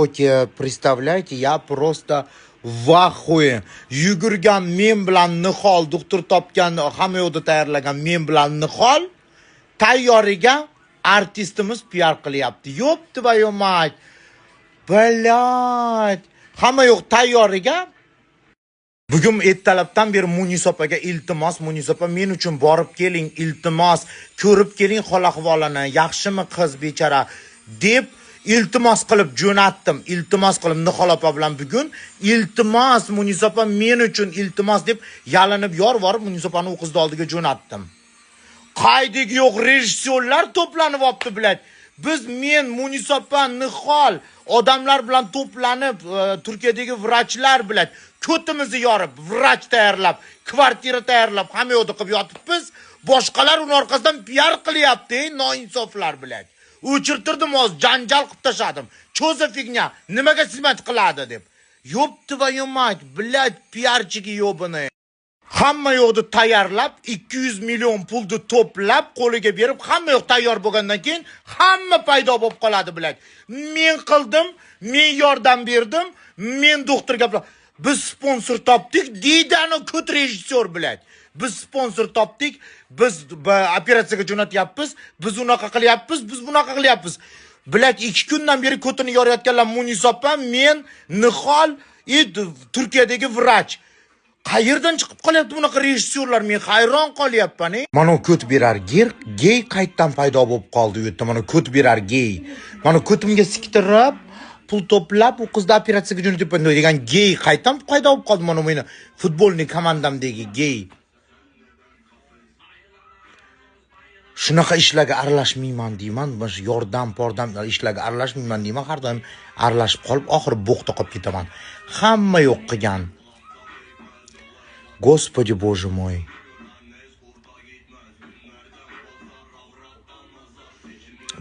Oke, представляете, я просто в ахуе. Yugurgan men bilan Nihol, doktor topgan, hamma yo'lda tayyorlagan men bilan Nihol tayyoriga artistimiz PR qilyapti. Yo'pti va yo'mat. Блядь. Hamma yo'q tayyoriga. Bugun ertalabdan beri Munis opaga iltimos, Munis opa men uchun borib keling, iltimos, ko'rib keling hol-ahvolini, yaxshimi qiz bechara deb iltimos qilib jo'natdim. Iltimos qilib Nihol opa bilan bugun iltimos Munis opa men uchun iltimos deb yalinib yorvorib Munis opani u qizni oldiga jo'natdim. Qaydigi yo'q rejissyorlar to'planib olibdi, bilat. Biz men Munis opa, Nihol odamlar bilan to'planib Turkiyadagi vrachlar bilan ko'timizni yorib, vrach tayyorlab, kvartira tayyorlab, hamma yo'qda qilib yotibmiz. Boshqalar uning orqasidan PR qilyapti, noinsoflar bilan. O'chirtirdim, hozir janjal qilib tashadim. Cho'za fignya, nimaga xizmat qiladi deb. Yo'pti va yo'mat, bilat PRchiga yo'bini. Hamma yo'qni tayyorlab, 200 million pulni to'plab, qo'liga berib, hamma yo'q tayyor bo'lgandan keyin hamma paydo bo'lib qoladi bilat. Men qildim, men yordam berdim, men doktor gaplar. Biz sponsor topdik, deydani ko't rejissyor bilat. Biz sponsor topdik, biz operatsiyaga jo'natyapmiz, biz unaqa qilyapmiz, biz bunaqa qilyapmiz. Bilat 2 kundan beri ko'tini yorayotganlar Munis opa, men, Nihol, Turkiyadagi vrach. Qayerdan chiqib qolyapti bunaqa rejissyorlar? Men hayron qolyapman. Mana ko't berar gey qaytdan paydo bo'lib qoldi u yerda. Mana ko't berar gey. Mana ko'timga siktirib, pul to'plab, u qizni operatsiyaga jo'natib degan gey qaytdan paydo bo'lib qoldi. Mana meni futbolni komandamdagi gey. Shunaqa ishlarga aralashmayman deyman, mana yordam ishlarga aralashmayman deyman, har doim aralashib qolib, oxiri bo'qta qolib ketaman. Hamma yo'q qilgan. Господи, Боже мой.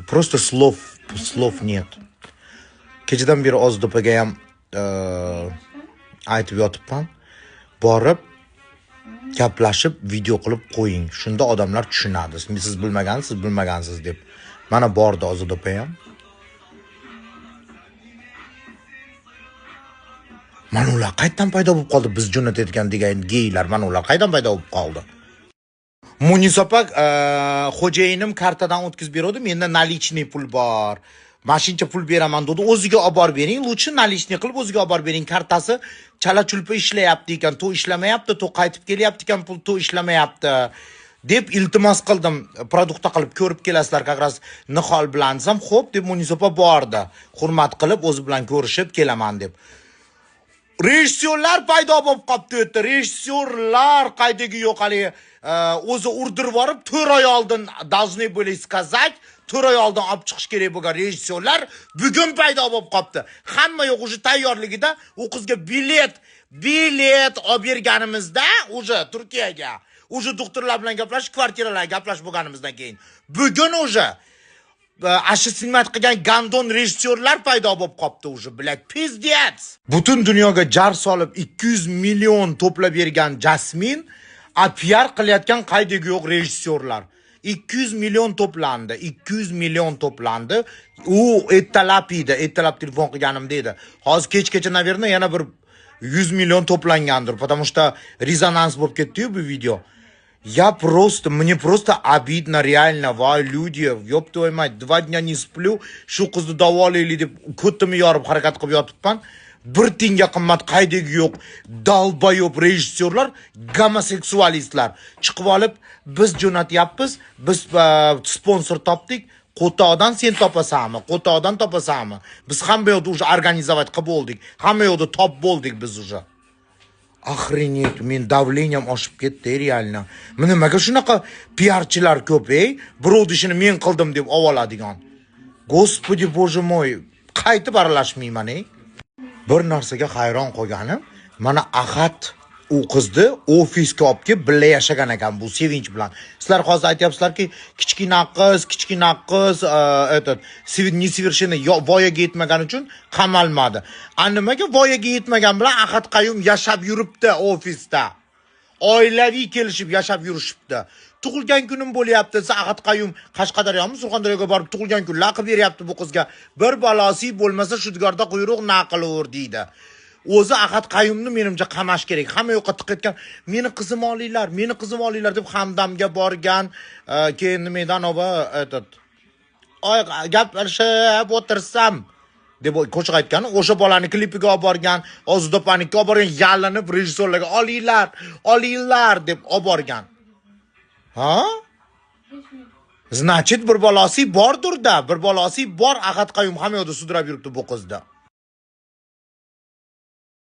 Просто слов нет. Kechadan beri Ozdopaga ham aytib yotibman. Borib gaplashib video qilib qo'ying. Shunda odamlar tushunadi. Siz bilmagansiz deb. Mana bordi Ozdopa ham. Mana ular qayerdan paydo bo'lib qoldi? Biz jo'natayotgan degan geylar, mana ular qayerdan paydo bo'lib qoldi? Munis opa, xo'jayinim kartadan o'tkazib beradi, menda nalichniy pul bor. Mashincha pul beraman dedi, o'ziga olib borib bering, lutchi nalichniy qilib o'ziga olib borib bering. Kartasi chala-chulpa ishlayapti ekan, to ishlamayapti, to qaytib kelyapti ekan, pul to ishlamayapti deb iltimos qildim. Produktda qilib ko'rib kelasizlar, qaqras Nihol bilan desam, xo'p deb Munis opa bordi. Hurmat qilib o'zi bilan ko'rishib kelaman deb. Rejissyorlar paydo bo'lib qolibdi o'tdi. Rejissyorlar qaydagi yo'q hali o'zi urdirib borib, 4 oy oldin должны были сказать, 4 oy oldin olib chiqish kerak bo'lgan rejissyorlar bugun paydo bo'lib qolibdi. Hamma yo'q o'sha tayyorligida u qizga bilet olib berganimizda o'sha Turkiyaga, o'sha doktorlar bilan gaplash, kvartiralarga gaplash bo'lganimizdan keyin bugun o'sha ashi xizmat qilgan gandon rejissyorlar paydo bo'lib qopti o'sha, bilat pizdets. Butun dunyoga jar solib 200 million to'plab bergan Jasmin PR qilayotgan qaydagi yo'q rejissyorlar. 200 million to'plandi, 200 million to'plandi. U ertalab telefon qilganim dedi. Hozir kechgacha naverno yana bir 100 million to'plangandir, потому что резонанс bo'lib ketdi-yu bu video. Мне просто обидно, реально, voy люди, ёб твою мать, 2 dня не sплю, shu qizni davolaylik deb ko'timni yorib harakat qilib yotibman. Bir tinga qimmat qaydagi yo'q, dalbayob rejissyorlar, gomoseksualistlar chiqib olib, biz jo'natyapmiz, biz sponsor topdik, qo'toqdan sen topasanmi, qo'toqdan topasanmi? Biz hamma yo'qda уже organizovat qilib bo'ldik, hamma yo'qda top bo'ldik biz уже. Охренеть, men davleniyam oshib ketdi reально. Nimaga shunaqa PRchilar ko'p, birovni ishini men qildim deb oladigan. Господи, Боже мой, qaytib aralashmayman, Bir narsaga hayron qolganim, mana Ahad u qizni ofisga olib kelib birga yashagan ekan bu sevinch bilan. Sizlar hozir aytyapsizlarki, kichkina qiz, nesovershennniy voyaga yetmagan uchun qamalmadi. Nimaga voyaga yetmagan bilan Ahad Qayum yashab yuribdi ofisda. Oilaviy kelishib yashab yurishibdi. tug'ilgan kunim bo'lyapti. Ahad Qayum Qashqadaryomi, Surxondaryoga borib tug'ilgan kunlar qilib beryapti bu qizga. Bir balosi bo'lmasa shudgorda quyruq naqilaver deydi. O'zi Ahad Qayumni menimcha qamash kerak. Hamma yoqqa tiqayotgan, meni qizim olinglar deb Hamdamga borgan, keyin nimadan oba oy gaplashib o'tirsam deb qo'shiq aytgan. O'sha bolani klipiga olib borgan, Ozudopanikka olib borgan, yallanib rejissyorlarga olinglar deb olib borgan. Ha? Значит, bir balosi bordir-da, bir balosi bor. Ahad Qayum hamma yoqda sudrab yuribdi bu qizda.